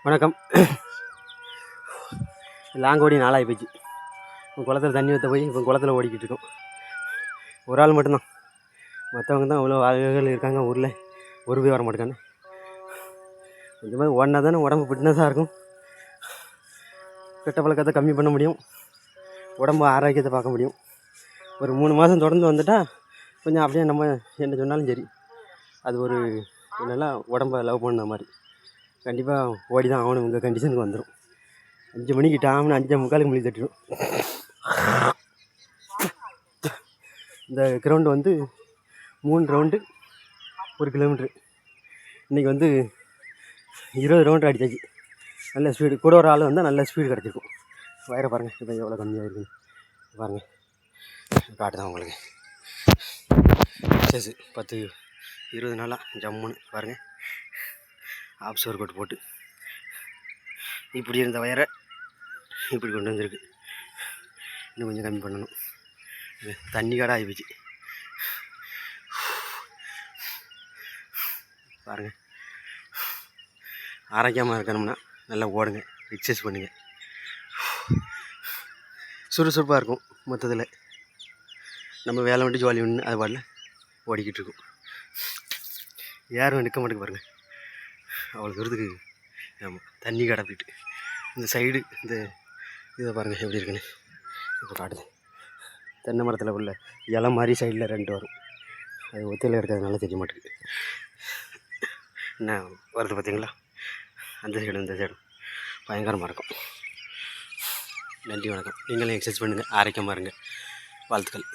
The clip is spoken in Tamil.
வணக்கம். லாங்கோடி நாளாகி போச்சு. இப்போ குளத்தில் தண்ணி ஊற்ற போய் இப்போ குளத்தில் ஓடிக்கிட்டு இருக்கோம். ஒரு ஆள் மட்டும்தான், மற்றவங்க தான் அவ்வளோ ஆளுகள் இருக்காங்க ஊரில். ஒரு போய் வர மாட்டேங்கானே. இந்த மாதிரி ஓடினா தானே உடம்பு ஃபிட்னஸாக இருக்கும், கெட்ட பழக்கத்தை கம்மி பண்ண முடியும், உடம்பு ஆரோக்கியத்தை பார்க்க முடியும். ஒரு 3 மாதம் தொடர்ந்து வந்துட்டால் கொஞ்சம் அப்படியே நம்ம என்ன சொன்னாலும் சரி, அது ஒரு என்னென்னா உடம்பை லவ் பண்ண மாதிரி. கண்டிப்பாக ஓடி தான் ஆகணும். உங்கள் கண்டிஷனுக்கு வந்துடும். 5 மணிக்கு டாம்னு 5:45 மணி தட்டிடும். இந்த கிரவுண்டு வந்து 3 ரவுண்டு 1 கிலோமீட்ரு. இன்றைக்கி வந்து 20 ரவுண்டு அடித்தாச்சு. நல்ல ஸ்பீடு. கூட ஒரு ஆள் வந்தால் நல்ல ஸ்பீடு கிடச்சிருக்கும். வயரை பாருங்கள் இப்போ எவ்வளோ கம்மியாக இருக்குன்னு பாருங்கள். காட்டுதான் உங்களுக்கு. சரி 10-20 நாளாக ஜம்முன்னு பாருங்கள். ஆப்ஸ் ஒர்க் அவுட் போட்டு இப்படி இருந்த வயரை இப்படி கொண்டு வந்திருக்கு. இன்னும் கொஞ்சம் கம்மி பண்ணணும். தண்ணி காடாக ஆகிப்போச்சு பாருங்கள். ஆரோக்கியமாக இருக்கணும்னா நல்லா ஓடுங்க, எக்ஸசைஸ் பண்ணுங்க. சுறுசுறுப்பாக இருக்கும். மொத்தத்தில் நம்ம வேலை மட்டும் ஜாலி ஒன்று அது பாடல ஓடிக்கிட்டு இருக்கும். யாரும் நிற்க மாட்டேங்க பாருங்கள். அவ்வளோ தூரத்துக்கு ஆமாம் தண்ணி கடப்பிட்டு இந்த சைடு இந்த இதை பாருங்கள் எப்படி இருக்குன்னு இப்போ காட்டுது. தென்னை மரத்தில் உள்ள இலை மாதிரி சைடில் 2 வரும். அது ஒத்தையில் இருக்கிறதுனால தெரிய மாட்டேங்குது. என்ன வருது பார்த்தீங்களா? அந்த சைடும் இந்த சைடும் பயங்கரமாக இருக்கும். நன்றி, வணக்கம். நீங்களும் எக்ஸசைஸ் பண்ணுங்கள், ஆரோக்கியமாக இருங்க. வாழ்த்துக்கள்.